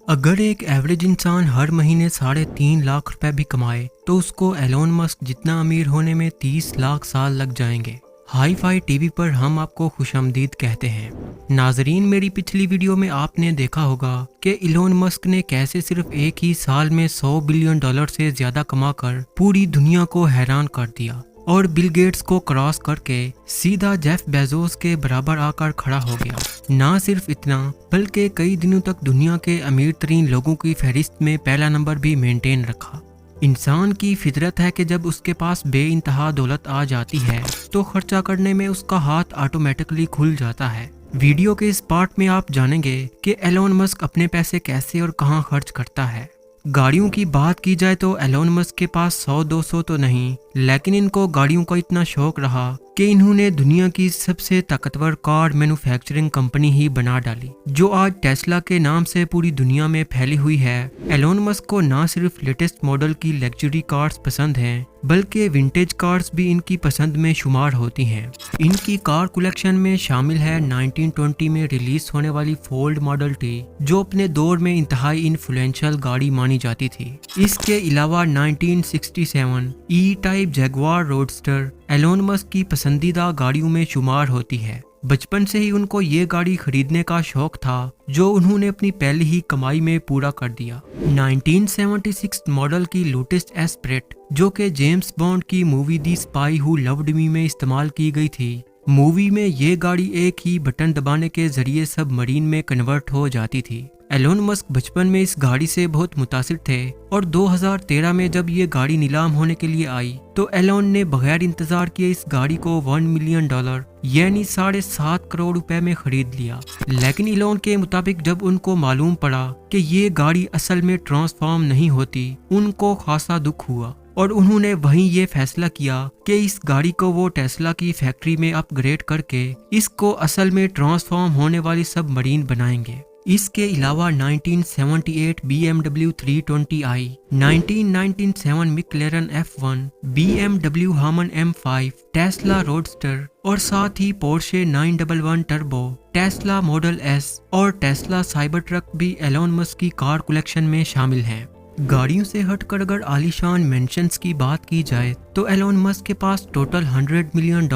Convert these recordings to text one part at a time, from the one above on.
अगर एक एवरेज इंसान हर महीने 3.5 लाख रुपए भी कमाए तो उसको एलोन मस्क जितना अमीर होने में 30 लाख साल लग जाएंगे। हाई फाई टीवी पर हम आपको खुशामदीद कहते हैं। नाजरीन, मेरी पिछली वीडियो में आपने देखा होगा कि इलोन मस्क ने कैसे सिर्फ एक ही साल में $100 बिलियन से ज्यादा कमाकर पूरी दुनिया को हैरान कर दिया और बिल गेट्स को क्रॉस करके सीधा जेफ बेजोस के बराबर आकर खड़ा हो गया। ना सिर्फ इतना बल्कि कई दिनों तक दुनिया के अमीर तरीन लोगों की फहरिस्त में पहला नंबर भी मेंटेन रखा। इंसान की फितरत है कि जब उसके पास बेइंतहा दौलत आ जाती है तो खर्चा करने में उसका हाथ ऑटोमेटिकली खुल जाता है। वीडियो के इस पार्ट में आप जानेंगे कि एलोन मस्क अपने पैसे कैसे और कहां खर्च करता है। गाड़ियों की बात की जाए तो एलोन मस्क के पास 100-200 तो नहीं, लेकिन इनको गाड़ियों का इतना शौक रहा कि इन्होंने दुनिया की सबसे ताकतवर कार मैन्युफैक्चरिंग कंपनी ही बना डाली, जो आज टेस्ला के नाम से पूरी दुनिया में फैली हुई है। एलोन मस्क को ना सिर्फ लेटेस्ट मॉडल की लग्जरी कार्स पसंद हैं, बल्कि विंटेज कार्स भी इनकी पसंद में शुमार होती हैं। इनकी कार कलेक्शन में शामिल है 1920 में रिलीज होने वाली फोर्ड मॉडल टी, जो अपने दौर में इंतहाई इन्फ्लुएंशियल गाड़ी मानी जाती थी। इसके अलावा 1967 E type Jaguar roadster Elon Musk की पसंदीदा गाड़ियों में शुमार होती है। बचपन से ही उनको ये गाड़ी खरीदने का शौक था, जो उन्होंने अपनी पहली ही कमाई में पूरा कर दिया। 1976 मॉडल की लोटस एस्प्रेट, जो कि जेम्स बॉन्ड की movie the spy who loved me में इस्तेमाल की गई थी। मूवी में ये गाड़ी एक ही बटन दबाने के जरिए सबमरीन में कन्वर्ट हो जाती थी। एलोन मस्क बचपन में इस गाड़ी से बहुत मुतासिर थे और 2013 में जब ये गाड़ी नीलाम होने के लिए आई तो एलोन ने बगैर इंतजार किए इस गाड़ी को $1 मिलियन यानी 7.5 करोड़ रुपए में खरीद लिया। लेकिन एलोन के मुताबिक जब उनको मालूम पड़ा कि ये गाड़ी असल में ट्रांसफॉर्म नहीं होती, उनको खासा दुख हुआ और उन्होंने वहीं ये फैसला किया कि इस गाड़ी को वो टेस्ला की फैक्ट्री में अपग्रेड करके इसको असल में ट्रांसफॉर्म होने वाली सबमरीन बनाएंगे। इसके अलावा 1978 BMW 320i, 1997 मैक्लेरन F1, BMW हामन M5, टेस्ला रोडस्टर और साथ ही Porsche 911 turbo, Tesla model S और टेस्ला साइबर ट्रक भी एलोन मस्क की कार कलेक्शन में शामिल हैं। गाड़ियों से हटकर अगर आलीशान मेंशंस की बात की जाए तो एलोन मस्क के पास टोटल $100 मिलियन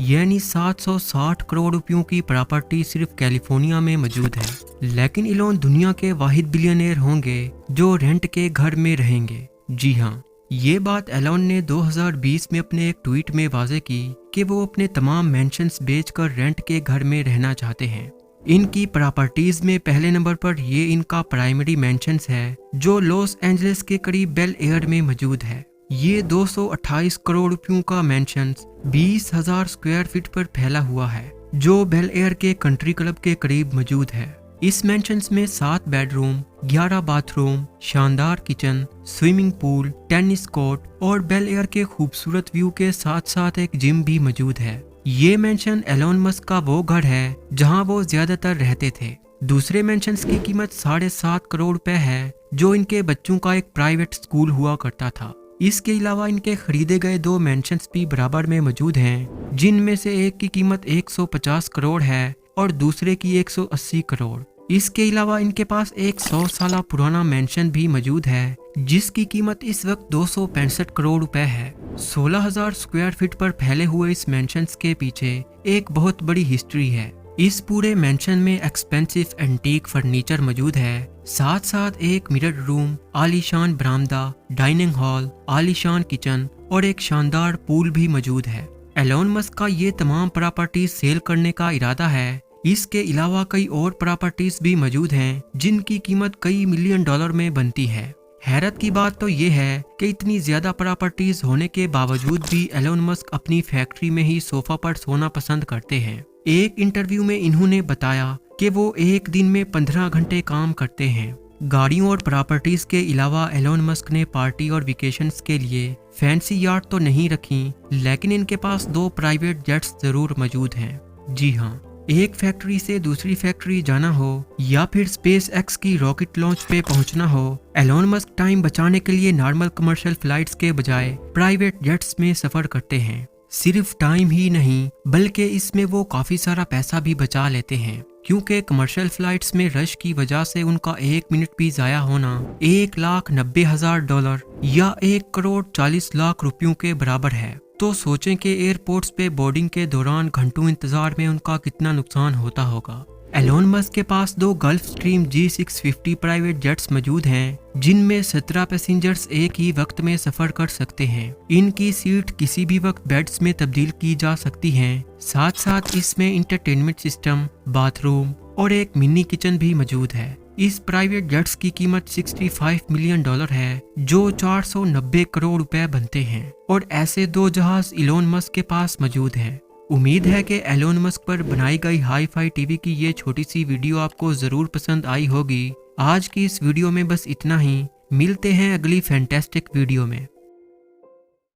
यानी 760 करोड़ रुपयों की प्रॉपर्टी सिर्फ कैलिफोर्निया में मौजूद है। लेकिन एलोन दुनिया के वाहिद बिलियनेयर होंगे जो रेंट के घर में रहेंगे। जी हाँ, ये बात एलोन ने 2020 में अपने एक ट्वीट में वाज़ेह की कि वो अपने तमाम मेंशंस बेचकर रेंट के घर में रहना चाहते हैं। इनकी प्रॉपर्टीज में पहले नंबर पर ये इनका प्राइमरी मेंशंस है, जो लॉस एंजलिस के करीब बेल एयर में मौजूद है। ये 228 करोड़ रुपयों का मेंशंस 20,000 स्क्वायर फीट पर फैला हुआ है, जो बेल एयर के कंट्री क्लब के करीब मौजूद है। इस मेंशंस में 7 बेडरूम, 11 बाथरूम, शानदार kitchen, swimming pool, tennis court और बेल एयर के खूबसूरत व्यू के साथ साथ एक जिम भी मौजूद है। ये मेंशन एलोन मस्क का वो घर है जहां वो ज्यादातर रहते थे। दूसरे मेंशंस की कीमत 7.5 करोड़ रुपए है, जो इनके बच्चों का एक प्राइवेट स्कूल हुआ करता था। इसके अलावा इनके खरीदे गए 2 मेंशंस भी बराबर में मौजूद हैं, जिनमें से एक की कीमत 150 करोड़ है और दूसरे की 180 करोड़। इसके अलावा इनके पास एक 100 साल पुराना मेंशन भी मौजूद है, जिसकी कीमत इस वक्त 265 करोड़ रुपए है। 16,000 स्क्वायर फीट पर फैले हुए इस मेंशंस के पीछे एक बहुत बड़ी हिस्ट्री है। इस पूरे मेंशन में एक्सपेंसिव एंटीक फर्नीचर मौजूद है, साथ साथ एक मिरर रूम, आलीशान बरामदा, डाइनिंग हॉल, आलीशान किचन और एक शानदार पूल भी मौजूद है। एलोन मस्क का ये तमाम प्रॉपर्टीज सेल करने का इरादा है। इसके अलावा कई और प्रॉपर्टीज भी मौजूद हैं, जिनकी कीमत कई $मिलियन में बनती है। हैरत की बात तो ये है कि इतनी ज्यादा प्रॉपर्टीज होने के बावजूद भी एलोन मस्क अपनी फैक्ट्री में ही सोफा पर सोना पसंद करते हैं। एक इंटरव्यू में इन्होंने बताया कि वो एक दिन में 15 घंटे काम करते हैं। गाड़ियों और प्रॉपर्टीज के अलावा एलोन मस्क ने पार्टी और वेकेशंस के लिए फैंसी यार्ड तो नहीं रखी, लेकिन इनके पास 2 प्राइवेट जेट्स जरूर मौजूद हैं। जी हाँ, एक फैक्ट्री से दूसरी फैक्ट्री जाना हो या फिर स्पेस एक्स की रॉकेट लॉन्च पे पहुंचना हो, एलोन मस्क टाइम बचाने के लिए नॉर्मल कमर्शियल फ्लाइट्स के बजाय प्राइवेट जेट्स में सफर करते हैं। सिर्फ टाइम ही नहीं बल्कि इसमें वो काफी सारा पैसा भी बचा लेते हैं, क्योंकि कमर्शियल फ्लाइट्स में रश की वजह से उनका 1 मिनट भी ज़ाया होना $1,90,000 या 1,40,00,000 रुपयों के बराबर है। तो सोचें कि एयरपोर्ट्स पे बोर्डिंग के दौरान घंटों इंतजार में उनका कितना नुकसान होता होगा। एलोन मस्क के पास 2 gulf stream G650 private jets मौजूद हैं, जिनमें 17 पैसेंजर्स एक ही वक्त में सफर कर सकते हैं। इनकी सीट किसी भी वक्त बेड्स में तब्दील की जा सकती हैं। साथ साथ इसमें इंटरटेनमेंट सिस्टम, बाथरूम और एक मिनी किचन भी मौजूद है। इस प्राइवेट जेट्स की कीमत $65 मिलियन है, जो 490 करोड़ रुपए बनते हैं। और ऐसे 2 जहाज एलोन मस्क के पास मौजूद हैं। उम्मीद है कि एलोन मस्क पर बनाई गई हाई फाई टीवी की ये छोटी सी वीडियो आपको जरूर पसंद आई होगी। आज की इस वीडियो में बस इतना ही। मिलते हैं अगली फैंटास्टिक वीडियो में।